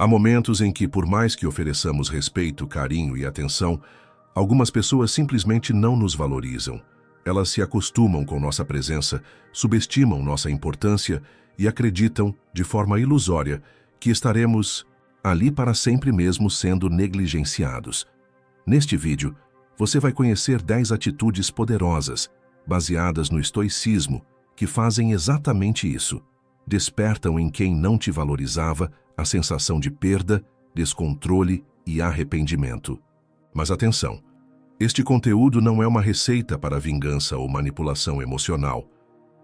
Há momentos em que, por mais que ofereçamos respeito, carinho e atenção, algumas pessoas simplesmente não nos valorizam. Elas se acostumam com nossa presença, subestimam nossa importância e acreditam, de forma ilusória, que estaremos ali para sempre mesmo sendo negligenciados. Neste vídeo, você vai conhecer 10 atitudes poderosas, baseadas no estoicismo, que fazem exatamente isso. Despertam em quem não te valorizava a sensação de perda, descontrole e arrependimento. Mas atenção! Este conteúdo não é uma receita para vingança ou manipulação emocional.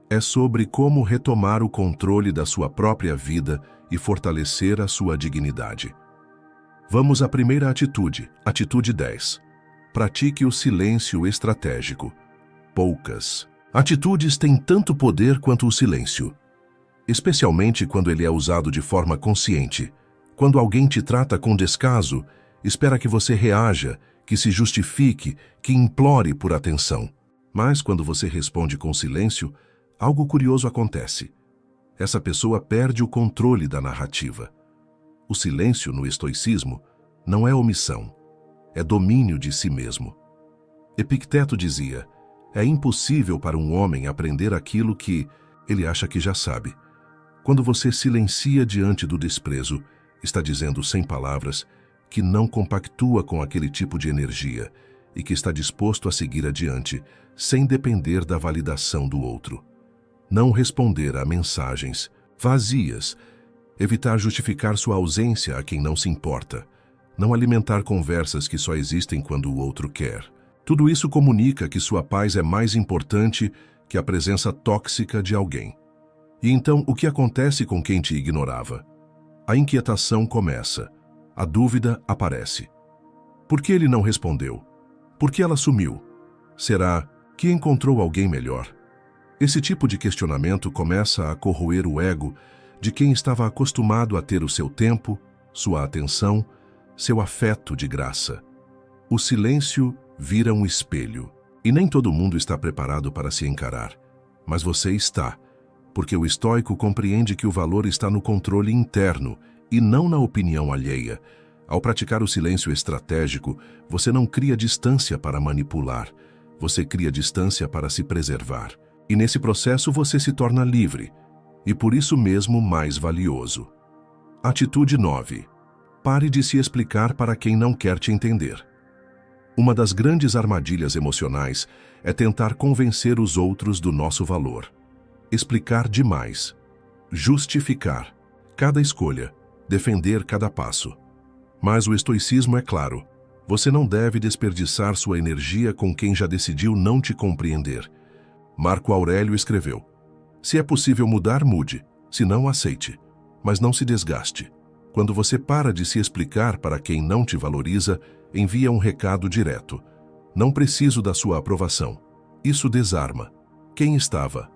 É sobre como retomar o controle da sua própria vida e fortalecer a sua dignidade. Vamos à primeira atitude, atitude 10. Pratique o silêncio estratégico. Poucas atitudes têm tanto poder quanto o silêncio, especialmente quando ele é usado de forma consciente. Quando alguém te trata com descaso, espera que você reaja, que se justifique, que implore por atenção. Mas quando você responde com silêncio, algo curioso acontece. Essa pessoa perde o controle da narrativa. O silêncio no estoicismo não é omissão, é domínio de si mesmo. Epicteto dizia: é impossível para um homem aprender aquilo que ele acha que já sabe. Quando você silencia diante do desprezo, está dizendo sem palavras que não compactua com aquele tipo de energia e que está disposto a seguir adiante, sem depender da validação do outro. Não responder a mensagens vazias, evitar justificar sua ausência a quem não se importa, não alimentar conversas que só existem quando o outro quer. Tudo isso comunica que sua paz é mais importante que a presença tóxica de alguém. E então, o que acontece com quem te ignorava? A inquietação começa. A dúvida aparece. Por que ele não respondeu? Por que ela sumiu? Será que encontrou alguém melhor? Esse tipo de questionamento começa a corroer o ego de quem estava acostumado a ter o seu tempo, sua atenção, seu afeto de graça. O silêncio vira um espelho. E nem todo mundo está preparado para se encarar. Mas você está, porque o estoico compreende que o valor está no controle interno e não na opinião alheia. Ao praticar o silêncio estratégico, você não cria distância para manipular, você cria distância para se preservar. E nesse processo você se torna livre, e por isso mesmo mais valioso. Atitude 9. Pare de se explicar para quem não quer te entender. Uma das grandes armadilhas emocionais é tentar convencer os outros do nosso valor. Explicar demais. Justificar cada escolha. Defender cada passo. Mas o estoicismo é claro. Você não deve desperdiçar sua energia com quem já decidiu não te compreender. Marco Aurélio escreveu: se é possível mudar, mude. Se não, aceite. Mas não se desgaste. Quando você para de se explicar para quem não te valoriza, envia um recado direto. Não preciso da sua aprovação. Isso desarma. Quem estava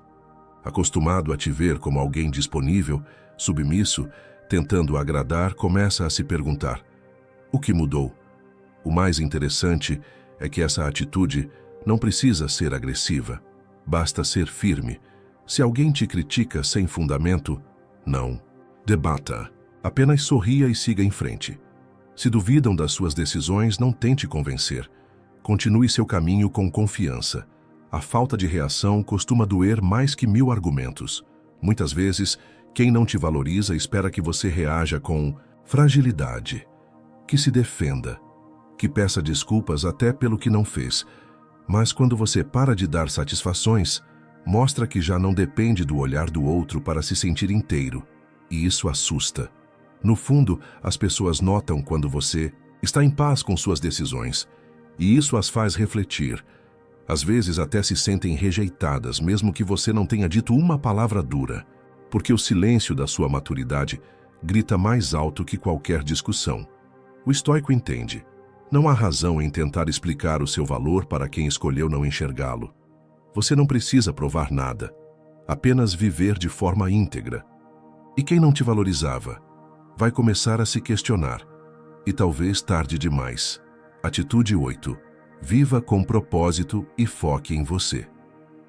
acostumado a te ver como alguém disponível, submisso, tentando agradar, começa a se perguntar: o que mudou? O mais interessante é que essa atitude não precisa ser agressiva. Basta ser firme. Se alguém te critica sem fundamento, não debata. Apenas sorria e siga em frente. Se duvidam das suas decisões, não tente convencer. Continue seu caminho com confiança. A falta de reação costuma doer mais que 1000 argumentos. Muitas vezes, quem não te valoriza espera que você reaja com fragilidade, que se defenda, que peça desculpas até pelo que não fez. Mas quando você para de dar satisfações, mostra que já não depende do olhar do outro para se sentir inteiro. E isso assusta. No fundo, as pessoas notam quando você está em paz com suas decisões. E isso as faz refletir. Às vezes até se sentem rejeitadas, mesmo que você não tenha dito uma palavra dura. Porque o silêncio da sua maturidade grita mais alto que qualquer discussão. O estoico entende. Não há razão em tentar explicar o seu valor para quem escolheu não enxergá-lo. Você não precisa provar nada, apenas viver de forma íntegra. E quem não te valorizava vai começar a se questionar, e talvez tarde demais. Atitude 8. Viva com propósito e foque em você.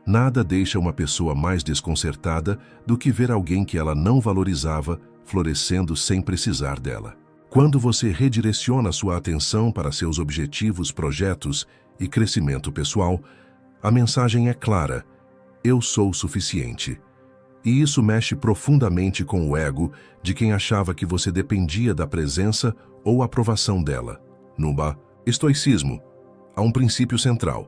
Nada deixa uma pessoa mais desconcertada do que ver alguém que ela não valorizava florescendo sem precisar dela. Quando você redireciona sua atenção para seus objetivos, projetos e crescimento pessoal, a mensagem é clara: eu sou suficiente. E isso mexe profundamente com o ego de quem achava que você dependia da presença ou aprovação dela. No estoicismo, há um princípio central: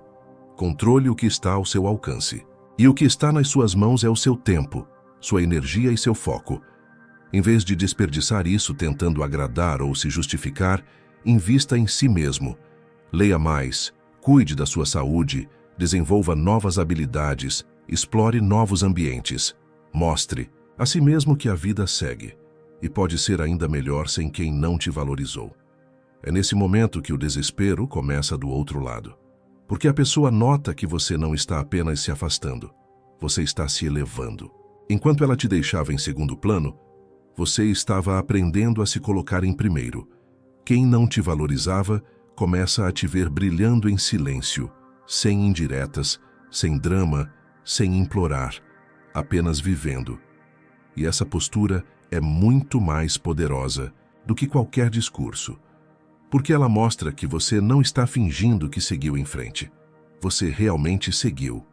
controle o que está ao seu alcance. E o que está nas suas mãos é o seu tempo, sua energia e seu foco. Em vez de desperdiçar isso tentando agradar ou se justificar, invista em si mesmo. Leia mais, cuide da sua saúde, desenvolva novas habilidades, explore novos ambientes. Mostre a si mesmo que a vida segue e pode ser ainda melhor sem quem não te valorizou. É nesse momento que o desespero começa do outro lado. Porque a pessoa nota que você não está apenas se afastando, você está se elevando. Enquanto ela te deixava em segundo plano, você estava aprendendo a se colocar em primeiro. Quem não te valorizava começa a te ver brilhando em silêncio, sem indiretas, sem drama, sem implorar, apenas vivendo. E essa postura é muito mais poderosa do que qualquer discurso, porque ela mostra que você não está fingindo que seguiu em frente. Você realmente seguiu.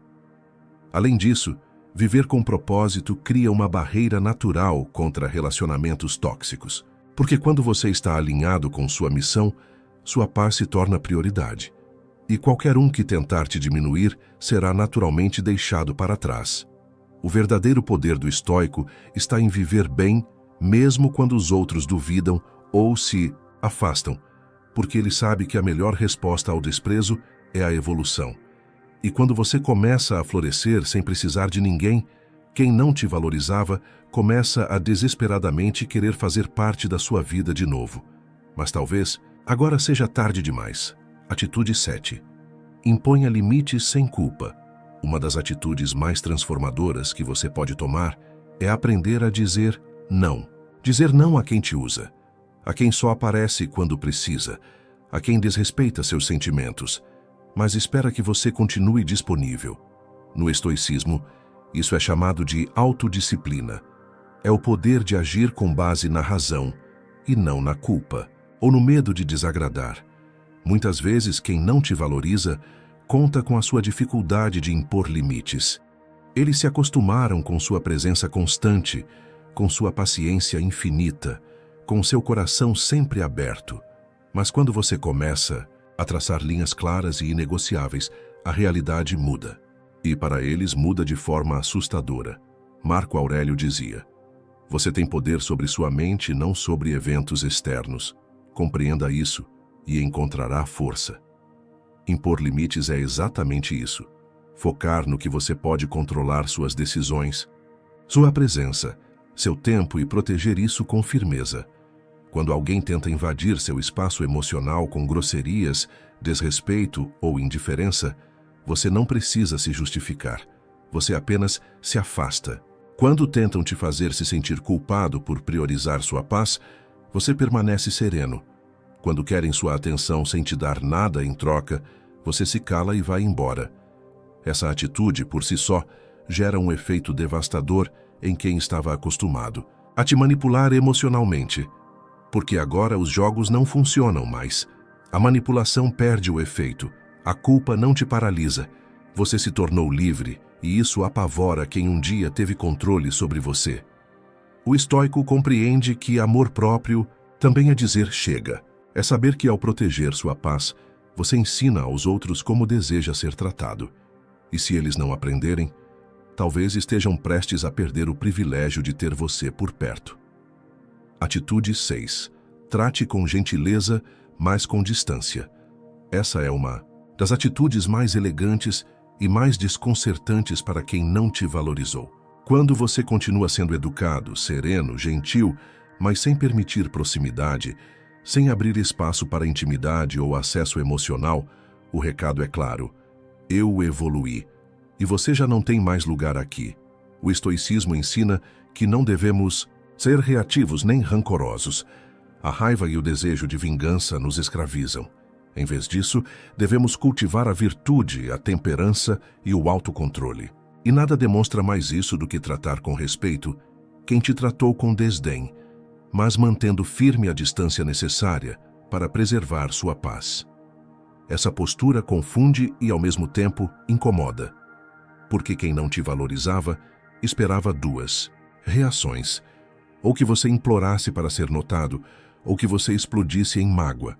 Além disso, viver com propósito cria uma barreira natural contra relacionamentos tóxicos, porque quando você está alinhado com sua missão, sua paz se torna prioridade. E qualquer um que tentar te diminuir será naturalmente deixado para trás. O verdadeiro poder do estoico está em viver bem, mesmo quando os outros duvidam ou se afastam, porque ele sabe que a melhor resposta ao desprezo é a evolução. E quando você começa a florescer sem precisar de ninguém, quem não te valorizava começa a desesperadamente querer fazer parte da sua vida de novo. Mas talvez agora seja tarde demais. Atitude 7. Imponha limites sem culpa. Uma das atitudes mais transformadoras que você pode tomar é aprender a dizer não. Dizer não a quem te usa, a quem só aparece quando precisa, a quem desrespeita seus sentimentos, mas espera que você continue disponível. No estoicismo, isso é chamado de autodisciplina. É o poder de agir com base na razão e não na culpa ou no medo de desagradar. Muitas vezes, quem não te valoriza conta com a sua dificuldade de impor limites. Eles se acostumaram com sua presença constante, com sua paciência infinita, com seu coração sempre aberto. Mas quando você começa a traçar linhas claras e inegociáveis, a realidade muda. E para eles muda de forma assustadora. Marco Aurélio dizia: você tem poder sobre sua mente, não sobre eventos externos. Compreenda isso e encontrará força. Impor limites é exatamente isso. Focar no que você pode controlar, suas decisões, sua presença, seu tempo, e proteger isso com firmeza. Quando alguém tenta invadir seu espaço emocional com grosserias, desrespeito ou indiferença, você não precisa se justificar. Você apenas se afasta. Quando tentam te fazer se sentir culpado por priorizar sua paz, você permanece sereno. Quando querem sua atenção sem te dar nada em troca, você se cala e vai embora. Essa atitude, por si só, gera um efeito devastador em quem estava acostumado a te manipular emocionalmente. Porque agora os jogos não funcionam mais. A manipulação perde o efeito. A culpa não te paralisa. Você se tornou livre, e isso apavora quem um dia teve controle sobre você. O estoico compreende que amor próprio também é dizer chega. É saber que ao proteger sua paz, você ensina aos outros como deseja ser tratado. E se eles não aprenderem, talvez estejam prestes a perder o privilégio de ter você por perto. Atitude 6. Trate com gentileza, mas com distância. Essa é uma das atitudes mais elegantes e mais desconcertantes para quem não te valorizou. Quando você continua sendo educado, sereno, gentil, mas sem permitir proximidade, sem abrir espaço para intimidade ou acesso emocional, o recado é claro: eu evoluí, e você já não tem mais lugar aqui. O estoicismo ensina que não devemos ser reativos nem rancorosos. A raiva e o desejo de vingança nos escravizam. Em vez disso, devemos cultivar a virtude, a temperança e o autocontrole. E nada demonstra mais isso do que tratar com respeito quem te tratou com desdém. mas mantendo firme a distância necessária para preservar sua paz. Essa postura confunde e, ao mesmo tempo, incomoda, porque quem não te valorizava esperava duas reações: ou que você implorasse para ser notado, ou que você explodisse em mágoa.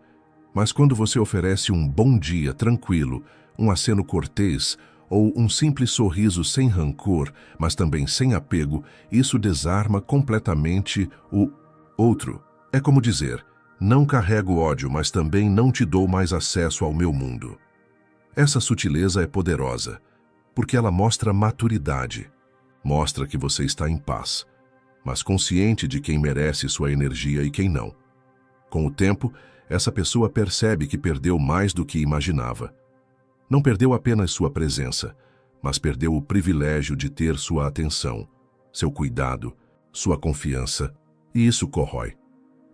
Mas quando você oferece um bom dia tranquilo, um aceno cortês ou um simples sorriso sem rancor, mas também sem apego, isso desarma completamente o outro. É como dizer: não carrego ódio, mas também não te dou mais acesso ao meu mundo. Essa sutileza é poderosa, porque ela mostra maturidade. Mostra que você está em paz, mas consciente de quem merece sua energia e quem não. Com o tempo, essa pessoa percebe que perdeu mais do que imaginava. Não perdeu apenas sua presença, mas perdeu o privilégio de ter sua atenção, seu cuidado, sua confiança, e isso corrói.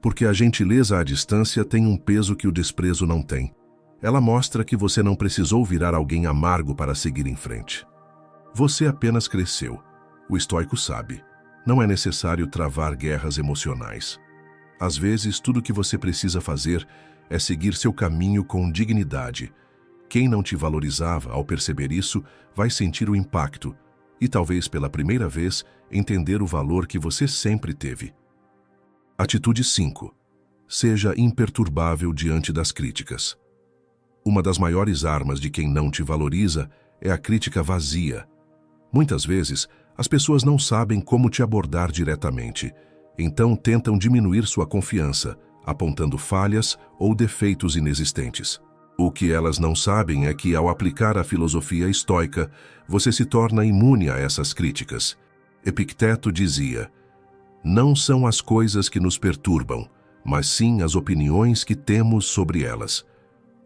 Porque a gentileza à distância tem um peso que o desprezo não tem. Ela mostra que você não precisou virar alguém amargo para seguir em frente. Você apenas cresceu. O estoico sabe. Não é necessário travar guerras emocionais. Às vezes, tudo o que você precisa fazer é seguir seu caminho com dignidade. Quem não te valorizava, ao perceber isso, vai sentir o impacto e, talvez pela primeira vez, entender o valor que você sempre teve. Atitude 5. Seja imperturbável diante das críticas. Uma das maiores armas de quem não te valoriza é a crítica vazia. Muitas vezes, as pessoas não sabem como te abordar diretamente, então tentam diminuir sua confiança, apontando falhas ou defeitos inexistentes. O que elas não sabem é que, ao aplicar a filosofia estoica, você se torna imune a essas críticas. Epicteto dizia: não são as coisas que nos perturbam, mas sim as opiniões que temos sobre elas.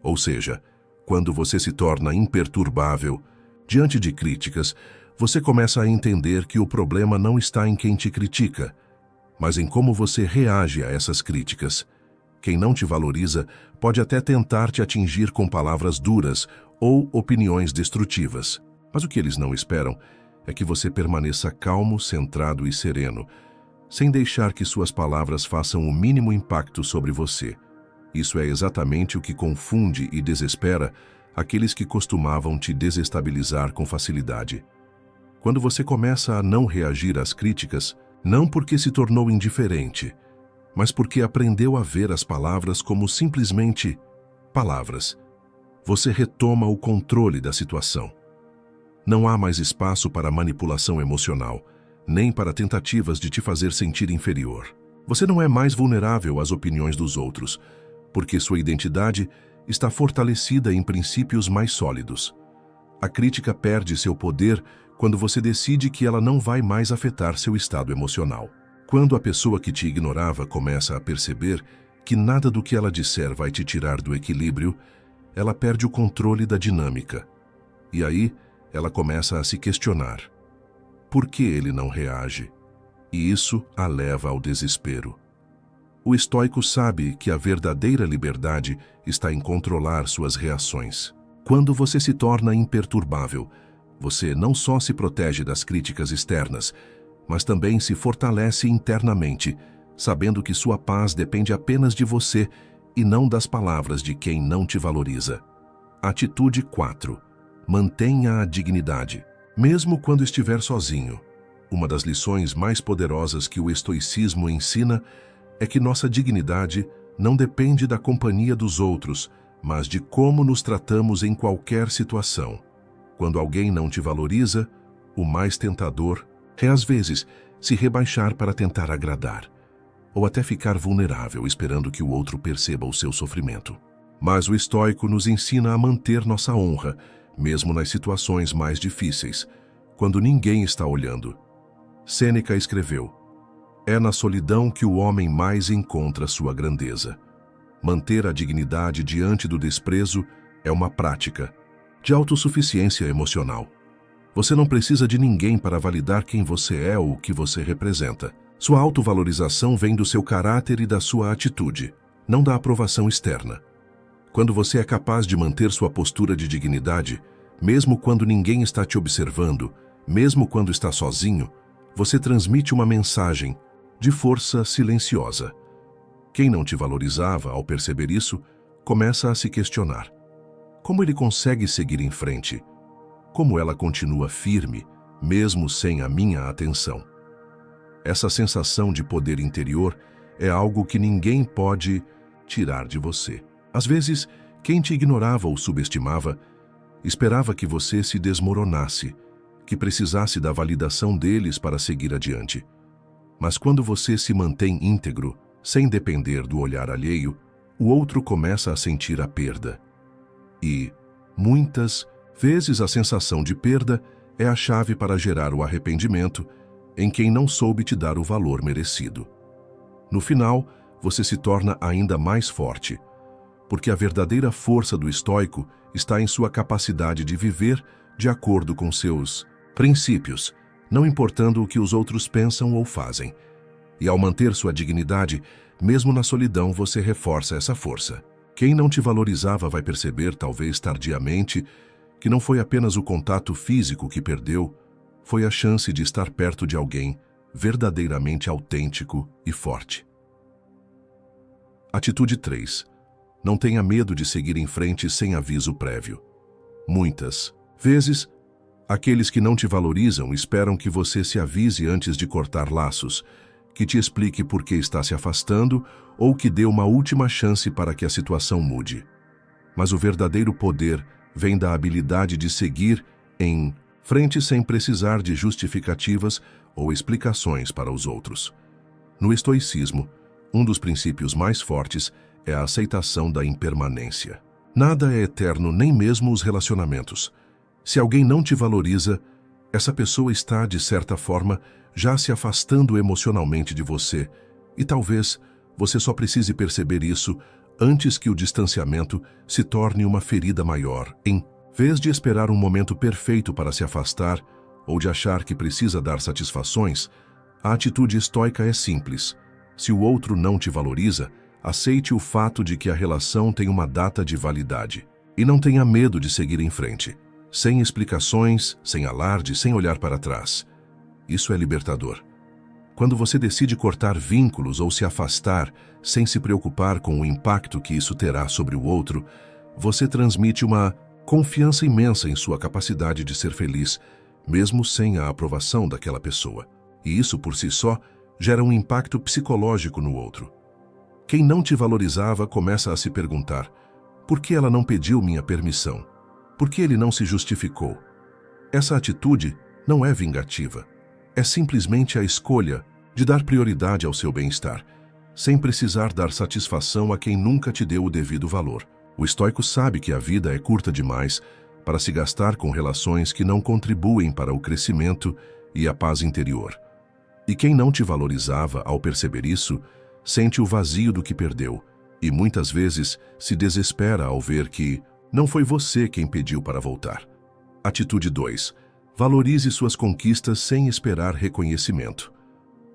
Ou seja, quando você se torna imperturbável diante de críticas, você começa a entender que o problema não está em quem te critica, mas em como você reage a essas críticas. Quem não te valoriza pode até tentar te atingir com palavras duras ou opiniões destrutivas. Mas o que eles não esperam é que você permaneça calmo, centrado e sereno, sem deixar que suas palavras façam o mínimo impacto sobre você. Isso é exatamente o que confunde e desespera aqueles que costumavam te desestabilizar com facilidade. Quando você começa a não reagir às críticas, não porque se tornou indiferente, mas porque aprendeu a ver as palavras como simplesmente palavras, você retoma o controle da situação. Não há mais espaço para manipulação emocional, nem para tentativas de te fazer sentir inferior. Você não é mais vulnerável às opiniões dos outros, porque sua identidade está fortalecida em princípios mais sólidos. A crítica perde seu poder quando você decide que ela não vai mais afetar seu estado emocional. Quando a pessoa que te ignorava começa a perceber que nada do que ela disser vai te tirar do equilíbrio, ela perde o controle da dinâmica. E aí, ela começa a se questionar: por que ele não reage? E isso a leva ao desespero. O estoico sabe que a verdadeira liberdade está em controlar suas reações. Quando você se torna imperturbável, você não só se protege das críticas externas, mas também se fortalece internamente, sabendo que sua paz depende apenas de você e não das palavras de quem não te valoriza. Atitude 4. Mantenha a dignidade, mesmo quando estiver sozinho. Uma das lições mais poderosas que o estoicismo ensina é que nossa dignidade não depende da companhia dos outros, mas de como nos tratamos em qualquer situação. Quando alguém não te valoriza, o mais tentador é, às vezes, se rebaixar para tentar agradar, ou até ficar vulnerável esperando que o outro perceba o seu sofrimento. Mas o estoico nos ensina a manter nossa honra, mesmo nas situações mais difíceis, quando ninguém está olhando. Sêneca escreveu: é na solidão que o homem mais encontra sua grandeza. Manter a dignidade diante do desprezo é uma prática de autossuficiência emocional. Você não precisa de ninguém para validar quem você é ou o que você representa. Sua autovalorização vem do seu caráter e da sua atitude, não da aprovação externa. Quando você é capaz de manter sua postura de dignidade, mesmo quando ninguém está te observando, mesmo quando está sozinho, você transmite uma mensagem: de força silenciosa. Quem não te valorizava, ao perceber isso, começa a se questionar. Como ele consegue seguir em frente? Como ela continua firme, mesmo sem a minha atenção? Essa sensação de poder interior é algo que ninguém pode tirar de você. Às vezes, quem te ignorava ou subestimava, esperava que você se desmoronasse, que precisasse da validação deles para seguir adiante. Mas quando você se mantém íntegro, sem depender do olhar alheio, o outro começa a sentir a perda. E, muitas vezes, a sensação de perda é a chave para gerar o arrependimento em quem não soube te dar o valor merecido. No final, você se torna ainda mais forte, porque a verdadeira força do estoico está em sua capacidade de viver de acordo com seus princípios, não importando o que os outros pensam ou fazem. E ao manter sua dignidade, mesmo na solidão, você reforça essa força. Quem não te valorizava vai perceber, talvez tardiamente, que não foi apenas o contato físico que perdeu, foi a chance de estar perto de alguém verdadeiramente autêntico e forte. Atitude 3. Não tenha medo de seguir em frente sem aviso prévio. Muitas vezes, aqueles que não te valorizam esperam que você se avise antes de cortar laços, que te explique por que está se afastando ou que dê uma última chance para que a situação mude. Mas o verdadeiro poder vem da habilidade de seguir em frente sem precisar de justificativas ou explicações para os outros. No estoicismo, um dos princípios mais fortes é a aceitação da impermanência. Nada é eterno, nem mesmo os relacionamentos. Se alguém não te valoriza, essa pessoa está, de certa forma, já se afastando emocionalmente de você, e talvez você só precise perceber isso antes que o distanciamento se torne uma ferida maior. Em vez de esperar um momento perfeito para se afastar ou de achar que precisa dar satisfações, a atitude estoica é simples. Se o outro não te valoriza, aceite o fato de que a relação tem uma data de validade. E não tenha medo de seguir em frente, sem explicações, sem alarde, sem olhar para trás. Isso é libertador. Quando você decide cortar vínculos ou se afastar sem se preocupar com o impacto que isso terá sobre o outro, você transmite uma confiança imensa em sua capacidade de ser feliz, mesmo sem a aprovação daquela pessoa. E isso, por si só, gera um impacto psicológico no outro. Quem não te valorizava começa a se perguntar: por que ela não pediu minha permissão? Por que ele não se justificou? Essa atitude não é vingativa. É simplesmente a escolha de dar prioridade ao seu bem-estar, sem precisar dar satisfação a quem nunca te deu o devido valor. O estoico sabe que a vida é curta demais para se gastar com relações que não contribuem para o crescimento e a paz interior. E quem não te valorizava, ao perceber isso, sente o vazio do que perdeu e muitas vezes se desespera ao ver que não foi você quem pediu para voltar. Atitude 2. Valorize suas conquistas sem esperar reconhecimento.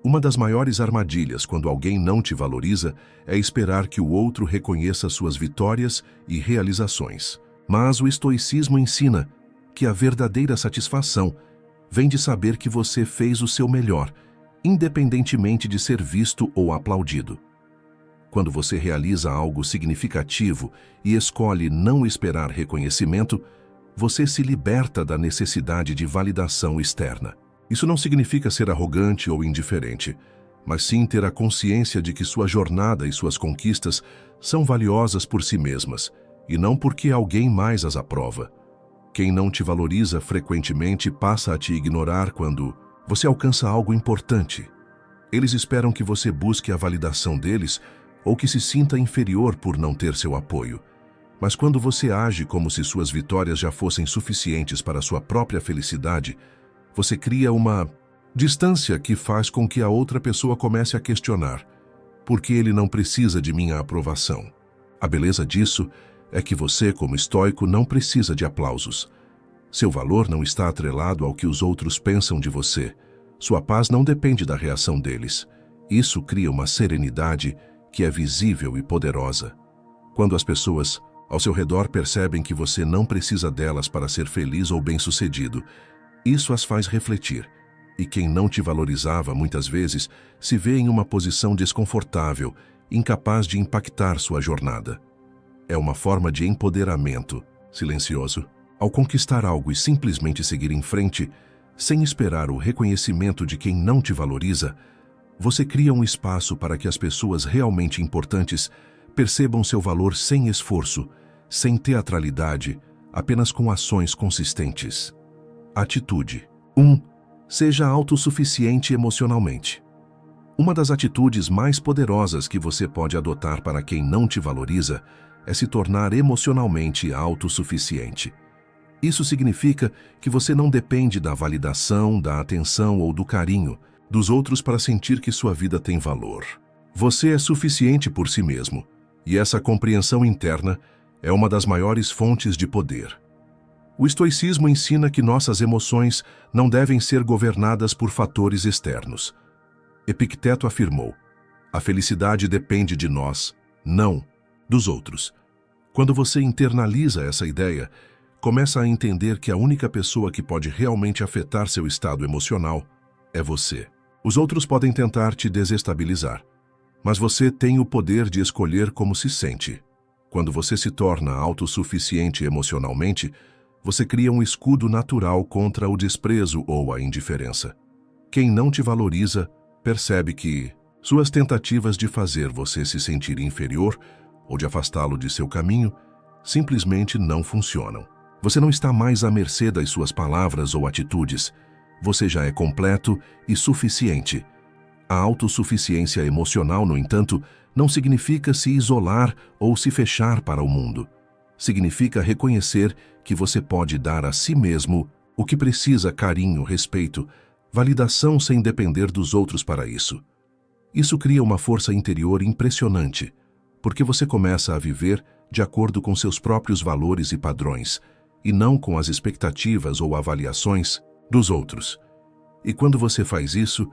Uma das maiores armadilhas quando alguém não te valoriza é esperar que o outro reconheça suas vitórias e realizações. Mas o estoicismo ensina que a verdadeira satisfação vem de saber que você fez o seu melhor, independentemente de ser visto ou aplaudido. Quando você realiza algo significativo e escolhe não esperar reconhecimento, você se liberta da necessidade de validação externa. Isso não significa ser arrogante ou indiferente, mas sim ter a consciência de que sua jornada e suas conquistas são valiosas por si mesmas, e não porque alguém mais as aprova. Quem não te valoriza frequentemente passa a te ignorar quando você alcança algo importante. Eles esperam que você busque a validação deles ou que se sinta inferior por não ter seu apoio. Mas quando você age como se suas vitórias já fossem suficientes para sua própria felicidade, você cria uma distância que faz com que a outra pessoa comece a questionar: por que ele não precisa de minha aprovação? A beleza disso é que você, como estoico, não precisa de aplausos. Seu valor não está atrelado ao que os outros pensam de você. Sua paz não depende da reação deles. Isso cria uma serenidade que é visível e poderosa. Quando as pessoas ao seu redor percebem que você não precisa delas para ser feliz ou bem-sucedido, isso as faz refletir. E quem não te valorizava muitas vezes se vê em uma posição desconfortável, incapaz de impactar sua jornada. É uma forma de empoderamento, silencioso. Ao conquistar algo e simplesmente seguir em frente, sem esperar o reconhecimento de quem não te valoriza, você cria um espaço para que as pessoas realmente importantes percebam seu valor sem esforço, sem teatralidade, apenas com ações consistentes. Atitude. 1. Seja autossuficiente emocionalmente. Uma das atitudes mais poderosas que você pode adotar para quem não te valoriza é se tornar emocionalmente autossuficiente. Isso significa que você não depende da validação, da atenção ou do carinho dos outros para sentir que sua vida tem valor. Você é suficiente por si mesmo, e essa compreensão interna é uma das maiores fontes de poder. O estoicismo ensina que nossas emoções não devem ser governadas por fatores externos. Epicteto afirmou: a felicidade depende de nós, não dos outros. Quando você internaliza essa ideia, começa a entender que a única pessoa que pode realmente afetar seu estado emocional é você. Os outros podem tentar te desestabilizar, mas você tem o poder de escolher como se sente. Quando você se torna autossuficiente emocionalmente, você cria um escudo natural contra o desprezo ou a indiferença. Quem não te valoriza percebe que suas tentativas de fazer você se sentir inferior ou de afastá-lo de seu caminho simplesmente não funcionam. Você não está mais à mercê das suas palavras ou atitudes. Você já é completo e suficiente. A autossuficiência emocional, no entanto, não significa se isolar ou se fechar para o mundo. Significa reconhecer que você pode dar a si mesmo o que precisa: carinho, respeito, validação sem depender dos outros para isso. Isso cria uma força interior impressionante, porque você começa a viver de acordo com seus próprios valores e padrões, e não com as expectativas ou avaliações dos outros. E quando você faz isso,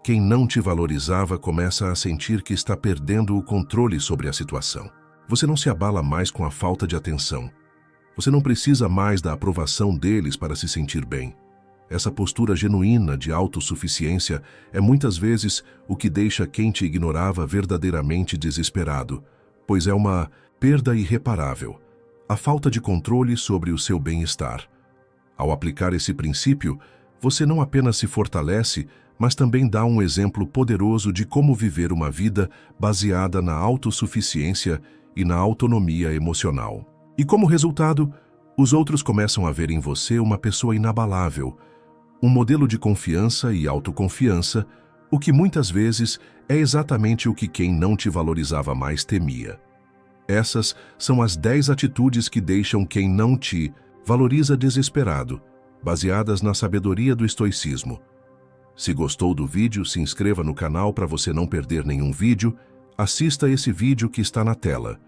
quem não te valorizava começa a sentir que está perdendo o controle sobre a situação. Você não se abala mais com a falta de atenção. Você não precisa mais da aprovação deles para se sentir bem. Essa postura genuína de autossuficiência é muitas vezes o que deixa quem te ignorava verdadeiramente desesperado, pois é uma perda irreparável, a falta de controle sobre o seu bem-estar. Ao aplicar esse princípio, você não apenas se fortalece, mas também dá um exemplo poderoso de como viver uma vida baseada na autossuficiência e na autonomia emocional. E como resultado, os outros começam a ver em você uma pessoa inabalável, um modelo de confiança e autoconfiança, o que muitas vezes é exatamente o que quem não te valorizava mais temia. Essas são as 10 atitudes que deixam quem não te valoriza desesperado, baseadas na sabedoria do estoicismo. Se gostou do vídeo, se inscreva no canal para você não perder nenhum vídeo, assista esse vídeo que está na tela.